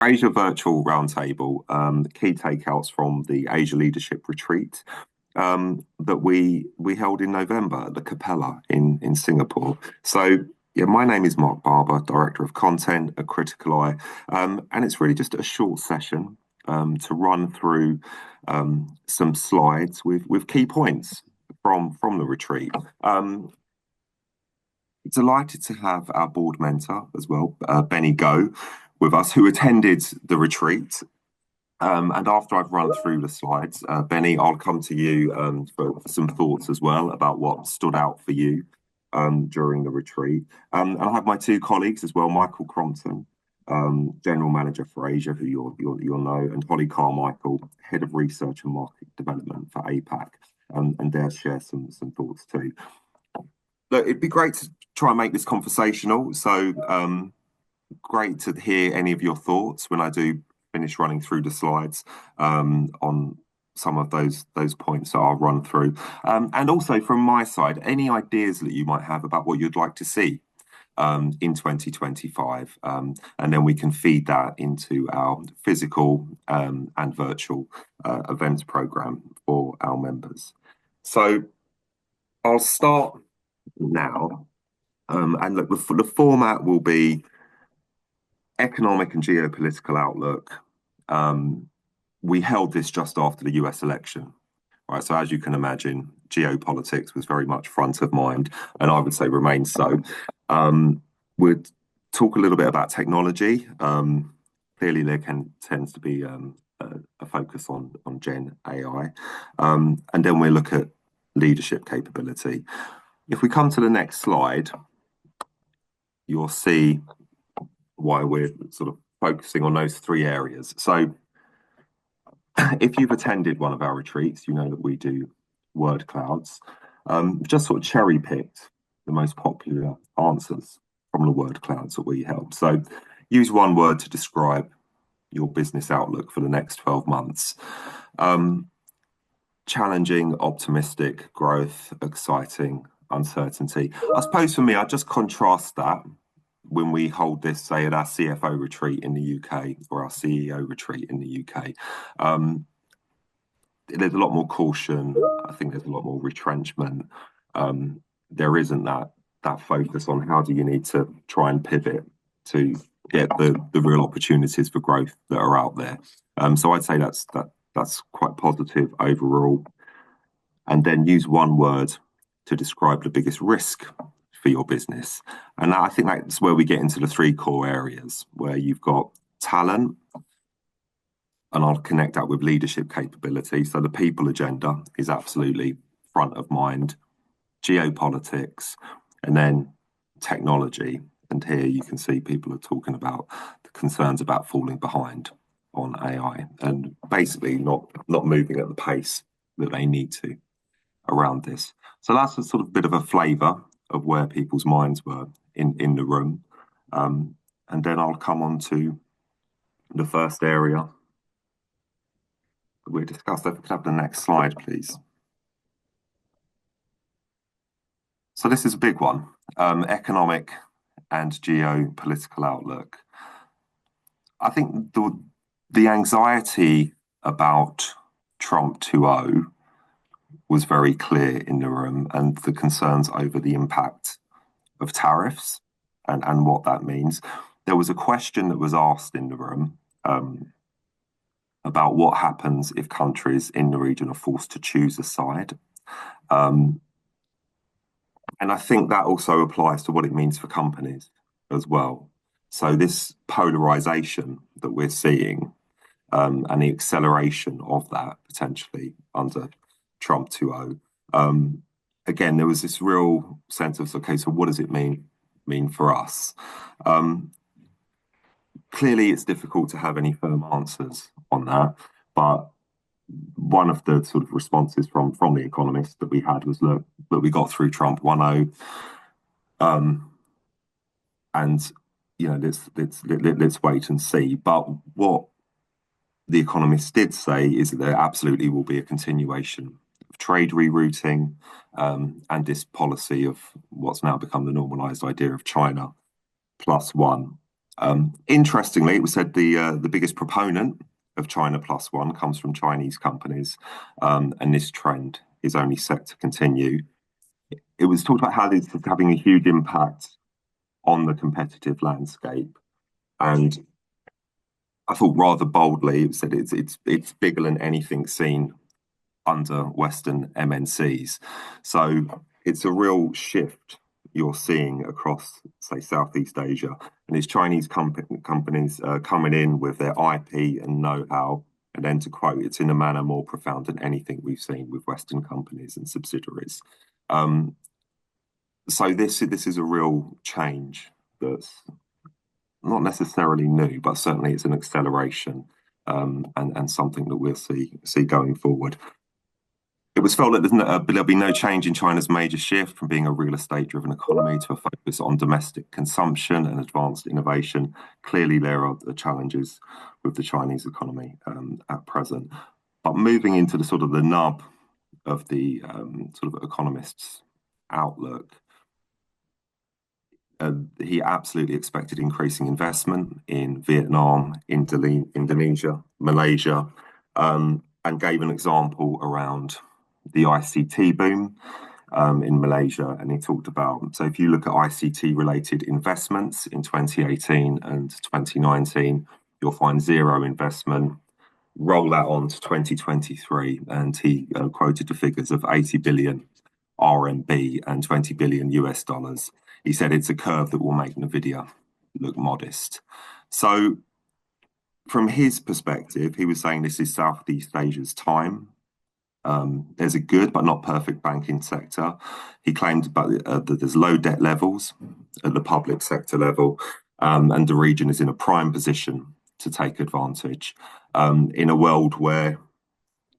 Asia Virtual Roundtable, key takeouts from the Asia Leadership Retreat that we held in November at the Capella in Singapore. So yeah, my name is Mark Barber, Director of Content at Critical Eye, and it's really just a short session to run through some slides with key points from the retreat. Delighted to have our board mentor as well, Benny Go, with us, who attended the retreat. And after I've run through the slides, Benny, I'll come to you for some thoughts as well about what stood out for you during the retreat. And I have my two colleagues as well, Michael Crompton, General Manager for Asia, who you'll know, and Holly Carmichael, Head of Research and Market Development for APAC, and they'll share some thoughts too. Look, it'd be great to try and make this conversational. So great to hear any of your thoughts when I do finish running through the slides on some of those points that I'll run through. And also from my side, any ideas that you might have about what you'd like to see in 2025. And then we can feed that into our physical and virtual events program for our members. So I'll start now. And look, the format will be economic and geopolitical outlook. We held this just after the US election, right? So as you can imagine, geopolitics was very much front of mind, and I would say remains so. We'd talk a little bit about technology. Clearly, there tends to be a focus on Gen AI, and then we look at leadership capability. If we come to the next slide, you'll see why we're sort of focusing on those three areas. So if you've attended one of our retreats, you know that we do word clouds. Just sort of cherry picked the most popular answers from the word clouds that we held. So use one word to describe your business outlook for the next 12 months. Challenging, optimistic, growth, exciting, uncertainty. I suppose for me, I just contrast that when we hold this, say, at our CFO retreat in the UK or our CEO retreat in the UK. There's a lot more caution. I think there's a lot more retrenchment. There isn't that focus on how do you need to try and pivot to get the real opportunities for growth that are out there. So I'd say that's quite positive overall. And then use one word to describe the biggest risk for your business. And I think that's where we get into the three core areas where you've got talent, and I'll connect that with leadership capability. So the people agenda is absolutely front of mind, geopolitics, and then technology. And here you can see people are talking about the concerns about falling behind on AI and basically not moving at the pace that they need to around this. So that's a sort of bit of a flavour of where people's minds were in the room. And then I'll come on to the first area that we discussed. If we could have the next slide, please. So this is a big one, economic and geopolitical outlook. I think the anxiety about Trump 2.0 was very clear in the room, and the concerns over the impact of tariffs and what that means. There was a question that was asked in the room about what happens if countries in the region are forced to choose a side. And I think that also applies to what it means for companies as well. So this polarization that we're seeing and the acceleration of that potentially under Trump 2.0. Again, there was this real sense of, okay, so what does it mean for us? Clearly, it's difficult to have any firm answers on that, but one of the sort of responses from the economists that we had was, look, we got through Trump 1.0, and let's wait and see. But what the economists did say is that there absolutely will be a continuation of trade rerouting and this policy of what's now become the normalized idea of China +1. Interestingly, it was said the biggest proponent of China plus one comes from Chinese companies, and this trend is only set to continue. It was talked about how this is having a huge impact on the competitive landscape, and I thought rather boldly it said it's bigger than anything seen under Western MNCs. So it's a real shift you're seeing across, say, Southeast Asia. And it's Chinese companies coming in with their IP and know-how. And then to quote, it's in a manner more profound than anything we've seen with Western companies and subsidiaries. Um, so this is a real change that's not necessarily new, but certainly it's an acceleration and something that we'll see going forward. It was felt that there'll be no change in China's major shift from being a real estate-driven economy to a focus on domestic consumption and advanced innovation. Clearly, there are the challenges with the Chinese economy at present. But moving into the sort of the nub of the sort of economists' outlook, he absolutely expected increasing investment in Vietnam, Indonesia, Malaysia, and gave an example around the ICT boom in Malaysia. And he talked about, so if you look at ICT related investments in 2018 and 2019, you'll find zero investment. Roll that on to 2023, and he quoted the figures of 80 billion RMB and 20 billion US dollars. He said it's a curve that will make NVIDIA look modest. So, from his perspective, he was saying this is Southeast Asia's time. There's a good but not perfect banking sector. He claimed that there's low debt levels at the public sector level, and the region is in a prime position to take advantage in a world where,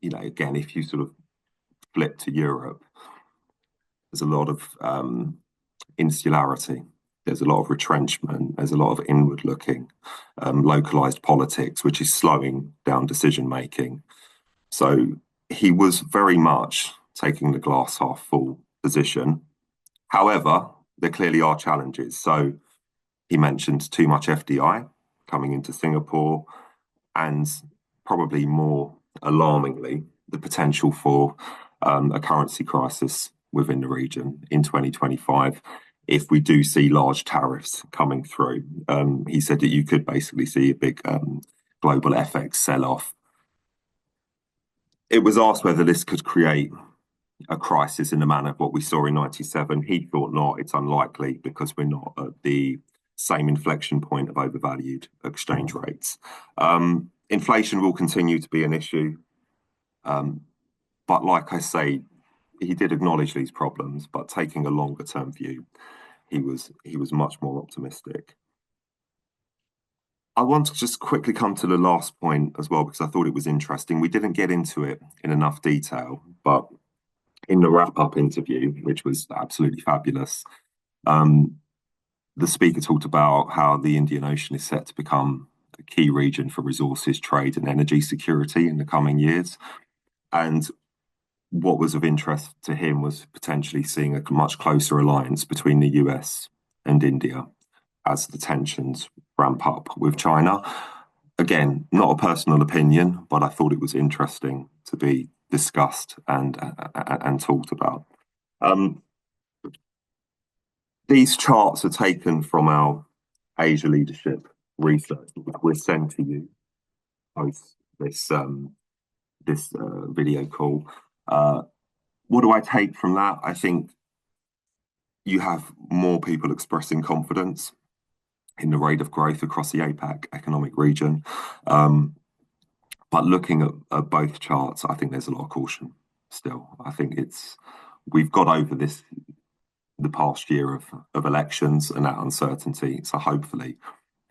again, if you sort of flip to Europe, there's a lot of insularity. There's a lot of retrenchment. There's a lot of inward looking, localized politics, which is slowing down decision making. So he was very much taking the glass half full position. However, there clearly are challenges. So he mentioned too much FDI coming into Singapore, and probably more alarmingly, the potential for a currency crisis within the region in 2025 if we do see large tariffs coming through. He said that you could basically see a big global FX sell off. It was asked whether this could create a crisis in the manner of what we saw in 97. He thought not, it's unlikely because we're not at the same inflection point of overvalued exchange rates. Inflation will continue to be an issue. But like I say, he did acknowledge these problems, but taking a longer term view, he was much more optimistic. I want to just quickly come to the last point as well, because I thought it was interesting. We didn't get into it in enough detail, but in the wrap-up interview, which was absolutely fabulous, the speaker talked about how the Indian Ocean is set to become a key region for resources, trade, and energy security in the coming years. And what was of interest to him was potentially seeing a much closer alliance between the US and India as the tensions ramp up with China. Again, not a personal opinion, but I thought it was interesting to be discussed and talked about. These charts are taken from our Asia leadership research, which we'll send to you post this video call. What do I take from that? I think you have more people expressing confidence in the rate of growth across the APAC economic region. But looking at both charts, I think there's a lot of caution still. I think we've got over the past year of elections and that uncertainty. So hopefully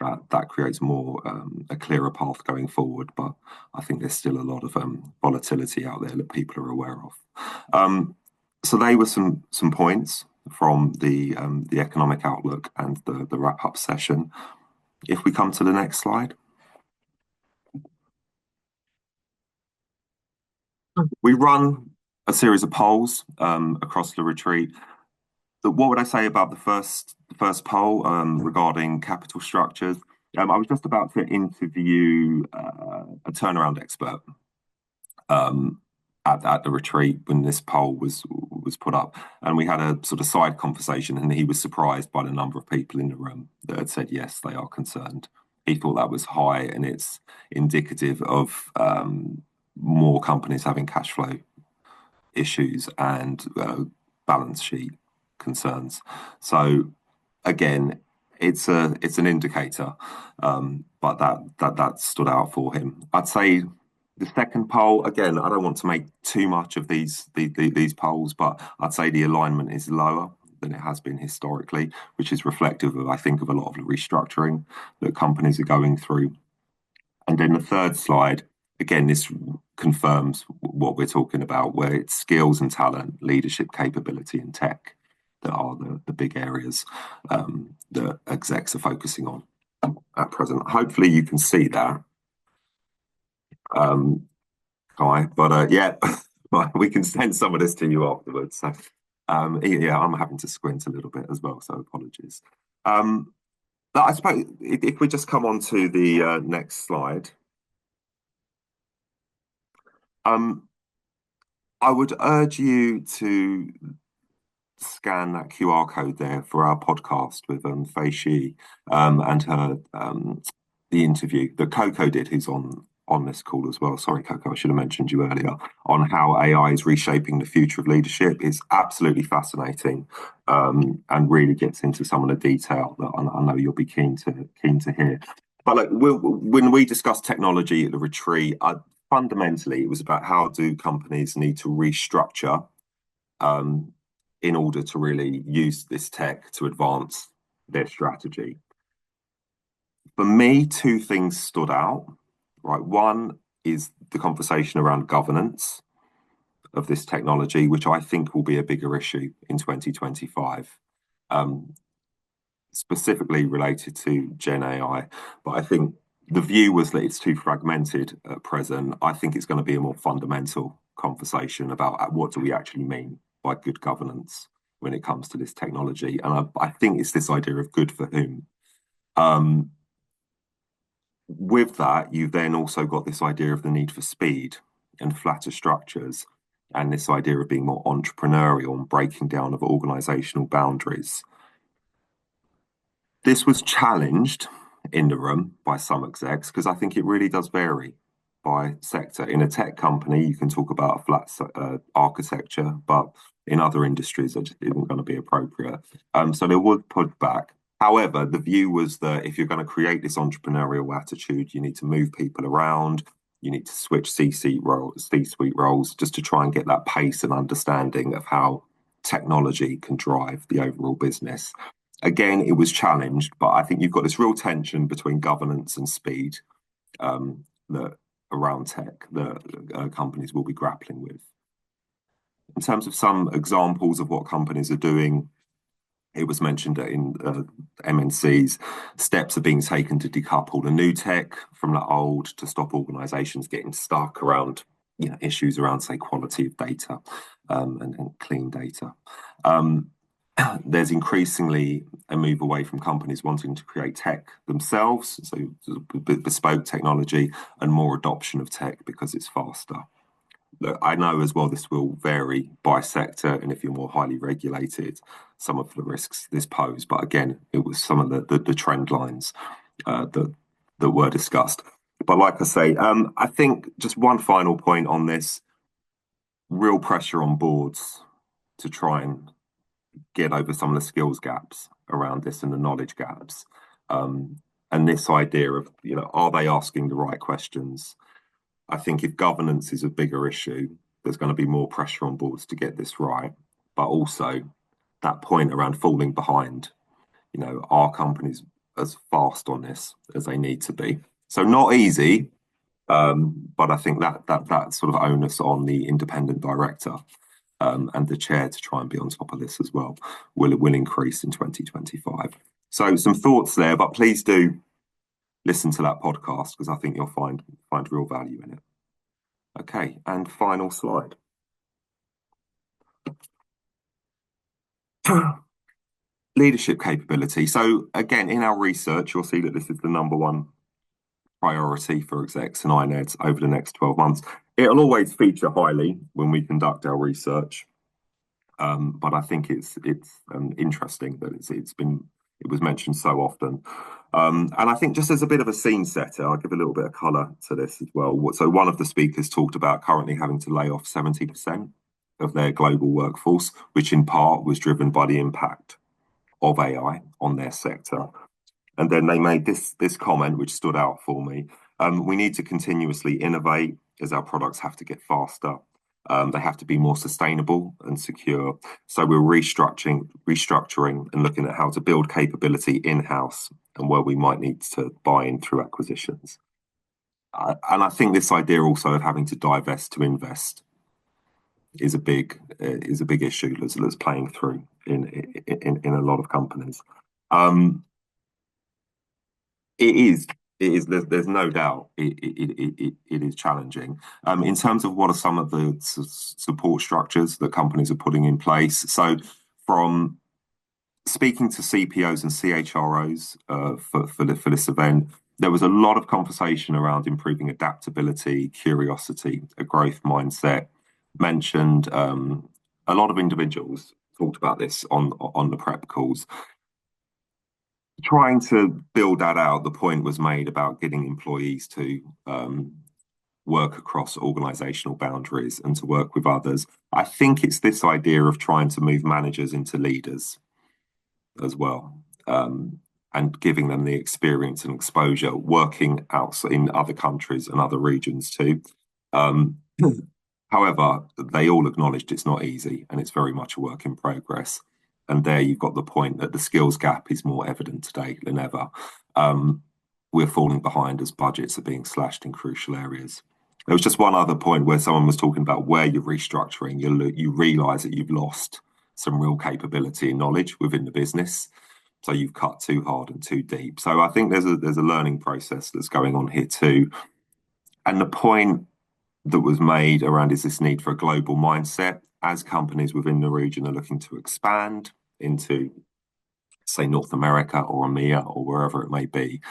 that creates more a clearer path going forward. But I think there's still a lot of volatility out there that people are aware of. So they were some points from the economic outlook and the wrap up session. If we come to the next slide. We run a series of polls across the retreat. What would I say about the first poll regarding capital structures? I was just about to interview a turnaround expert um, at the retreat when this poll was put up, and we had a sort of side conversation, and he was surprised by the number of people in the room that had said yes, they are concerned. He thought that was high, and it's indicative of more companies having cash flow issues and balance sheet concerns. So again, it's an indicator, but that stood out for him. I'd say the second poll again. I don't want to make too much of these polls, but I'd say the alignment is lower than it has been historically, which is reflective of I think of a lot of the restructuring that companies are going through. And then the third slide, again, this confirms what we're talking about, where it's skills and talent, leadership capability, and tech that are the big areas that execs are focusing on at present. Hopefully, you can see that, um, Kai. But yeah, we can send some of this to you afterwards. So yeah, I'm having to squint a little bit as well, so apologies. Um, but I suppose if we just come on to the next slide. Um, I would urge you to scan that QR code there for our podcast with Fei Shi and her the interview that Coco did, who's on this call as well. Sorry, Coco, I should have mentioned you earlier on how AI is reshaping the future of leadership. It's absolutely fascinating and really gets into some of the detail that I know you'll be keen to hear. But like when we discussed technology at the retreat, fundamentally it was about how do companies need to restructure um, in order to really use this tech to advance their strategy. For me, two things stood out. Right, one is the conversation around governance of this technology, which I think will be a bigger issue in 2025. Um, Specifically related to Gen AI, but I think the view was that it's too fragmented at present. I think it's going to be a more fundamental conversation about what do we actually mean by good governance when it comes to this technology. And I think it's this idea of good for whom. Um, with that, you've then also got this idea of the need for speed and flatter structures, and this idea of being more entrepreneurial and breaking down of organizational boundaries. This was challenged in the room by some execs because I think it really does vary by sector. In a tech company, you can talk about a flat architecture, but in other industries, it just isn't going to be appropriate. So there was pushback. However, the view was that if you're going to create this entrepreneurial attitude, you need to move people around. You need to switch C-suite roles just to try and get that pace and understanding of how technology can drive the overall business. Again, it was challenged, but I think you've got this real tension between governance and speed that around tech that companies will be grappling with. In terms of some examples of what companies are doing, it was mentioned that in MNCs, steps are being taken to decouple the new tech from the old to stop organizations getting stuck around issues around, say, quality of data and clean data. There's increasingly a move away from companies wanting to create tech themselves, so bespoke technology, and more adoption of tech because it's faster. Look, I know as well this will vary by sector, and if you're more highly regulated, some of the risks this pose. But again, it was some of the trend lines that were discussed. But like I say, I think just one final point on this: real pressure on boards to try and get over some of the skills gaps around this and the knowledge gaps. And this idea of, are they asking the right questions? I think if governance is a bigger issue, there's going to be more pressure on boards to get this right. But also that point around falling behind, are companies as fast on this as they need to be? So not easy, but I think that sort of onus on the independent director and the chair to try and be on top of this as well will increase in 2025. So some thoughts there, but please do listen to that podcast because I think you'll find real value in it. Okay, and final slide. Leadership capability. So again, in our research, you'll see that this is the number one priority for execs and INEDs over the next 12 months. It'll always feature highly when we conduct our research, but I think it's interesting that it was mentioned so often. And I think just as a bit of a scene setter, I'll give a little bit of colour to this as well. So one of the speakers talked about currently having to lay off 70% of their global workforce, which in part was driven by the impact of AI on their sector. And then they made this comment, which stood out for me. We need to continuously innovate as our products have to get faster. They have to be more sustainable and secure. So we're restructuring and looking at how to build capability in-house and where we might need to buy in through acquisitions. And I think this idea also of having to divest to invest is a big issue that's playing through in a lot of companies. It is. It is. There's no doubt. It is challenging. In terms of what are some of the support structures that companies are putting in place. So, from speaking to CPOs and CHROs for this event, there was a lot of conversation around improving adaptability, curiosity, a growth mindset. Mentioned a lot of individuals talked about this on the prep calls. Trying to build that out, the point was made about getting employees to work across organizational boundaries and to work with others. I think it's this idea of trying to move managers into leaders as well, and giving them the experience and exposure working out in other countries and other regions too. However, they all acknowledged it's not easy and it's very much a work in progress. And there you've got the point that the skills gap is more evident today than ever. We're falling behind as budgets are being slashed in crucial areas. There was just one other point where someone was talking about where you're restructuring. You realise that you've lost some real capability and knowledge within the business. So you've cut too hard and too deep. So I think there's a learning process that's going on here too. And the point that was made around is this need for a global mindset as companies within the region are looking to expand into, say, North America or EMEA or wherever it may be.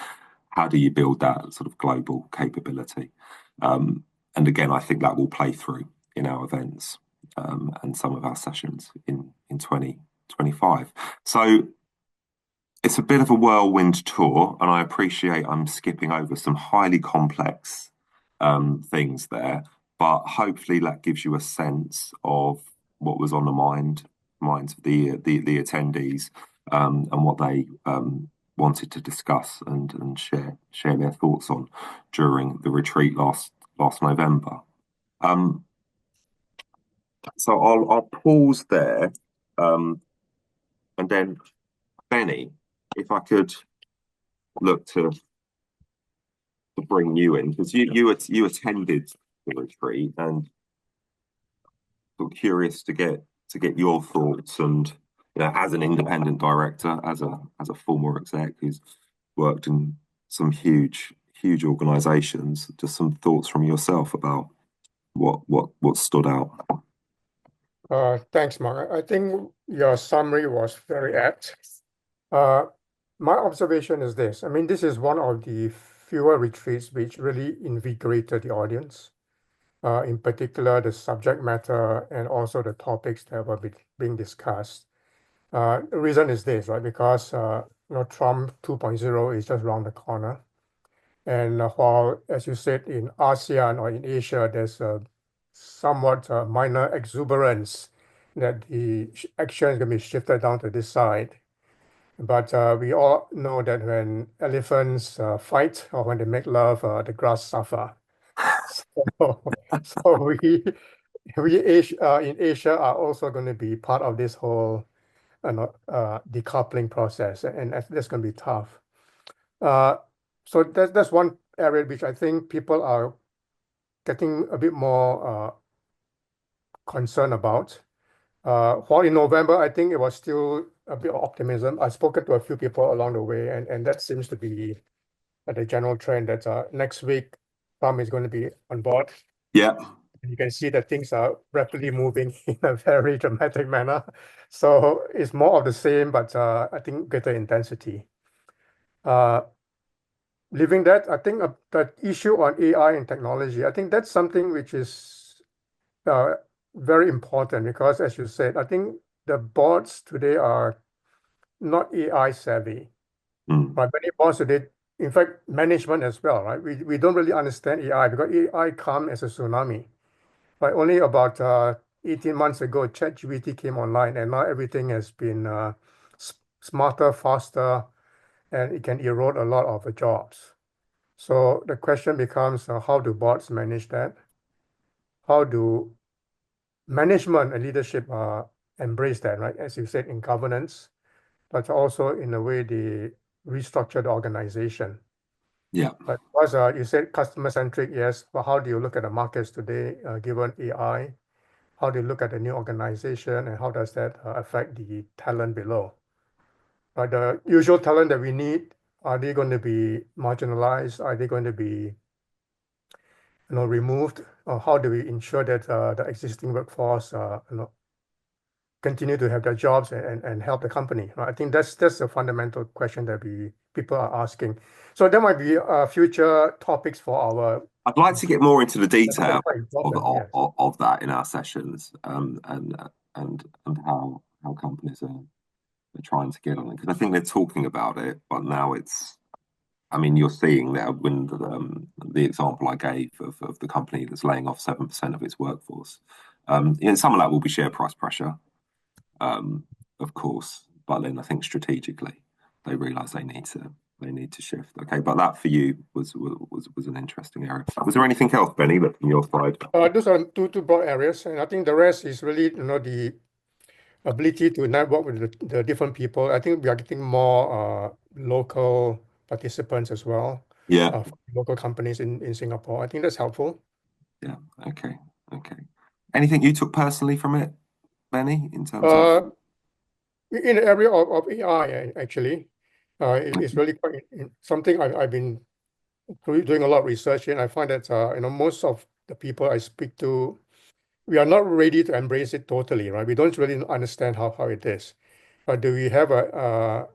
How do you build that sort of global capability? And again, I think that will play through in our events and some of our sessions in 2025. So it's a bit of a whirlwind tour, and I appreciate I'm skipping over some highly complex things there, but hopefully that gives you a sense of what was on the minds of the attendees and what they wanted to discuss and share their thoughts on during the retreat last November. So I'll pause there, and then Benny, if I could look to bring you in, because you attended the retreat, and I'm curious to get your thoughts, and as an independent director, as a former exec who's worked in some huge organisations, just some thoughts from yourself about what stood out. Thanks, Mark. I think your summary was very apt. My observation is this. I mean, this is one of the fewer retreats which really invigorated the audience, in particular, the subject matter and also the topics that were being discussed. The reason is this, right? Because Trump 2.0 is just around the corner. And while, as you said, in ASEAN or in Asia, there's a somewhat minor exuberance that the action is going to be shifted down to this side. But we all know that when elephants fight or when they make love, the grass suffer. So we in Asia are also going to be part of this whole decoupling process, and that's going to be tough. So that's one area which I think people are getting a bit more concerned about. While in November, I think it was still a bit of optimism. I've spoken to a few people along the way, and that seems to be the general trend that next week Trump is going to be on board. Yeah. You can see that things are rapidly moving in a very dramatic manner. So it's more of the same, but I think greater intensity. Uh, Leaving that, I think that issue on AI and technology, I think that's something which is uh, very important because, as you said, I think the boards today are not AI savvy. Mm. Right? Many boards today, in fact, management as well, right? We don't really understand AI because AI come as a tsunami. But only about 18 months ago, ChatGPT came online, and now everything has been smarter, faster, and it can erode a lot of the jobs. So the question becomes, how do boards manage that? How do management and leadership embrace that, right? As you said, in governance, but also in a way they restructure the organization. Yeah, But was you said customer centric, yes, but how do you look at the markets today, given AI? How do you look at the new organization, and how does that affect the talent below? The usual talent that we need, are they going to be marginalized? Are they going to be removed? Or how do we ensure that the existing workforce continue to have their jobs and help the company? Right? I think that's a fundamental question that people are asking. So there might be future topics for our. I'd like to get more into the I think that's detail quite important. Yes. of that in our sessions, and how companies are trying to get on it, because I think they're talking about it, but now it's. I mean, you're seeing that when the example I gave of the company that's laying off 7% of its workforce. Some of that will be share price pressure, um, of course, but then I think strategically they realise they need to shift. Okay, but that for you was an interesting area. Was there anything else, Benny, that from your side? Those are two broad areas, and I think the rest is really the ability to network with the different people. I think we are getting more local participants as well, Yeah, from local companies in Singapore. I think that's helpful. yeah. Okay, okay. Anything you took personally from it, Benny, in terms of? Uh, in the area of AI, actually, it's really quite something I've been doing a lot of research in. I find that most of the people I speak to, we are not ready to embrace it totally, right? We don't really understand how it is. But do we have a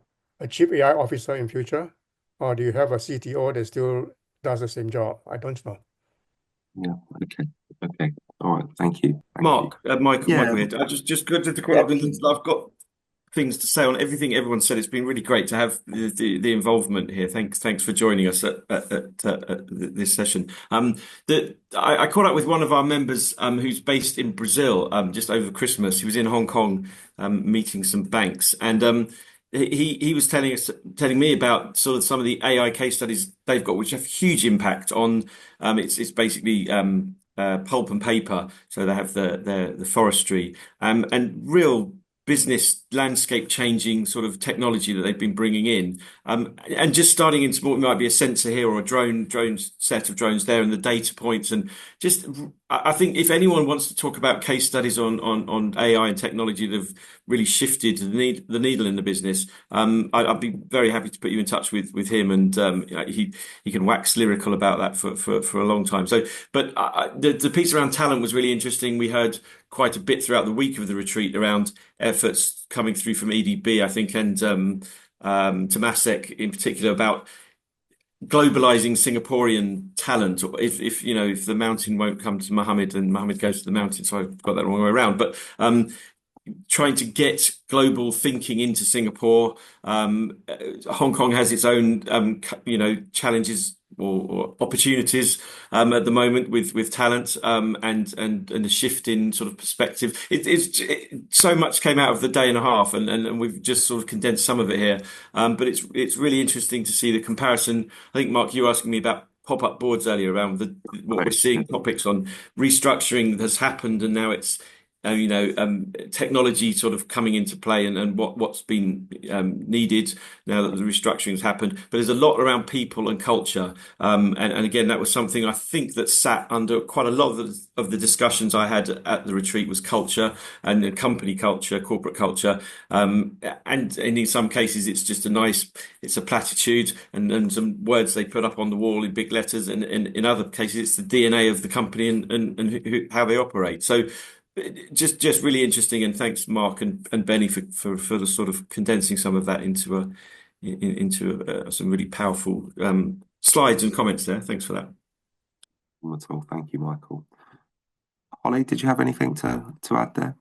chief AI officer in future, or do you have a CTO that still does the same job? I don't know. Yeah. Okay. Okay. All right. Thank you. Thank you. Mark, Michael Yeah. here. I just got to quite. I've got things to say on everything everyone said. It's been really great to have the involvement here. Thanks for joining us at this session. I caught up with one of our members who's based in Brazil just over Christmas. He was in Hong Kong meeting some banks, and he was telling me about sort of some of the AI case studies they've got, which have huge impact on. It's basically. Pulp and paper, so they have the forestry and real business landscape changing sort of technology that they've been bringing in, and just starting into what might be a sensor here or a drone set of drones there, and the data points, and just I think if anyone wants to talk about case studies on AI and technology that have really shifted the needle in the business, I'd be very happy to put you in touch with him, and he can wax lyrical about that for a long time. So, but the piece around talent was really interesting. We heard quite a bit throughout the week of the retreat around efforts coming through from EDB, I think, and Temasek in particular about globalizing Singaporean talent. Or if the mountain won't come to Mohammed, then Mohammed goes to the mountain. So I've got that wrong way around. But trying to get global thinking into Singapore. Hong Kong has its own, challenges or opportunities at the moment with talent and a shift in sort of perspective. So much came out of the day and a half, and we've just sort of condensed some of it here. But it's really interesting to see the comparison. I think Mark, you were asking me about pop-up boards earlier around what we're seeing topics on restructuring has happened, and now it's technology sort of coming into play and what's been needed now that the restructuring has happened. But there's a lot around people and culture. And again, that was something I think that sat under quite a lot of the discussions I had at the retreat was culture and the company culture, corporate culture. And in some cases, it's just it's a platitude and some words they put up on the wall in big letters. And in other cases, it's the DNA of the company and how they operate. So just really interesting. And thanks, Mark and Benny, for the sort of condensing some of that into some really powerful slides and comments there. Thanks for that. At all. Thank you, Michael. Holly, did you have anything to add there?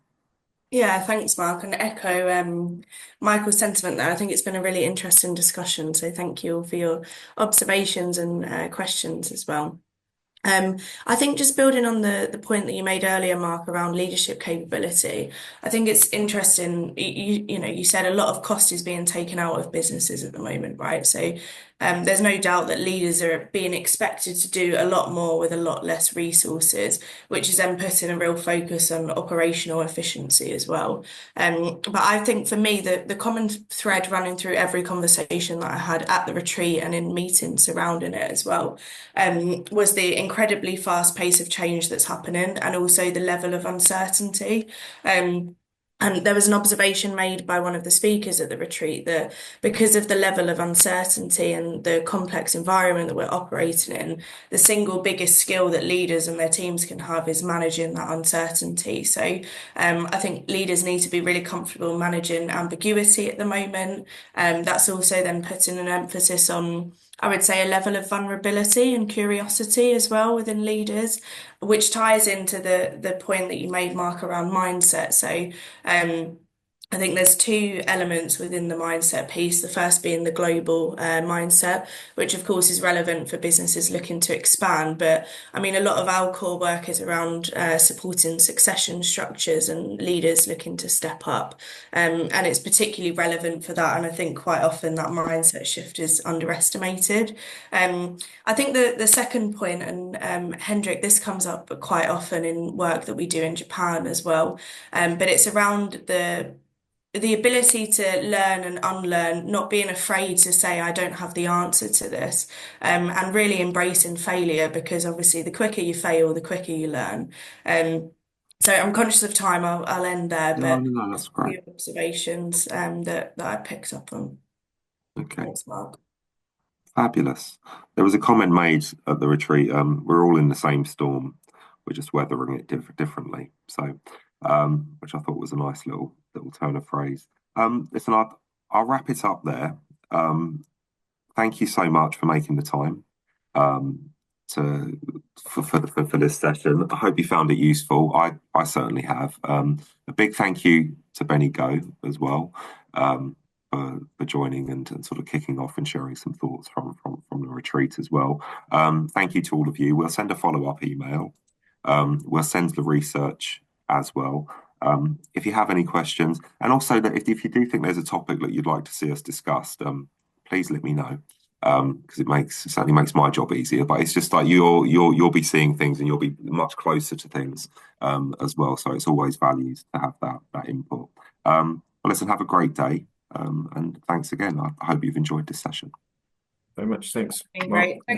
Yeah, thanks, Mark, and echo Michael's sentiment there. I think it's been a really interesting discussion, so thank you all for your observations and questions as well. I think just building on the point that you made earlier, Mark, around leadership capability, I think it's interesting. You said a lot of cost is being taken out of businesses at the moment, right? So there's no doubt that leaders are being expected to do a lot more with a lot less resources, which is then putting a real focus on operational efficiency as well. But I think for me, the common thread running through every conversation that I had at the retreat and in meetings surrounding it as well, was the incredibly fast pace of change that's happening and also the level of uncertainty. And there was an observation made by one of the speakers at the retreat that because of the level of uncertainty and the complex environment that we're operating in, the single biggest skill that leaders and their teams can have is managing that uncertainty. So I think leaders need to be really comfortable managing ambiguity at the moment. That's also then putting an emphasis on, I would say, a level of vulnerability and curiosity as well within leaders, which ties into the point that you made, Mark, around mindset. So I think there's two elements within the mindset piece. The first being the global mindset, which of course is relevant for businesses looking to expand. But I mean, a lot of our core work is around supporting succession structures and leaders looking to step up. And it's particularly relevant for that. And I think quite often that mindset shift is underestimated. I think the second point, and Hendrik, this comes up quite often in work that we do in Japan as well. But it's around the ability to learn and unlearn, not being afraid to say, I don't have the answer to this, and really embracing failure, because obviously the quicker you fail, the quicker you learn. So I'm conscious of time, I'll end there, but No, that's great. Observations that I picked up on. Okay. Thanks, Mark. Fabulous. There was a comment made at the retreat. We're all in the same storm. We're just weathering it differently. So, which I thought was a nice little turn of phrase. Listen, I'll wrap it up there. Thank you so much for making the time for this session. I hope you found it useful. I certainly have. A big thank you to Benny Go as well. For joining and sort of kicking off and sharing some thoughts from the retreat as well. Thank you to all of you. We'll send a follow-up email. We'll send the research as well. If you have any questions, and also that if you do think there's a topic that you'd like to see us discussed, please let me know, because it certainly makes my job easier. But it's just like you'll be seeing things and you'll be much closer to things as well. So it's always valued to have that input. Well, listen, have a great day. And thanks again. I hope you've enjoyed this session. Very much. Thanks, Great.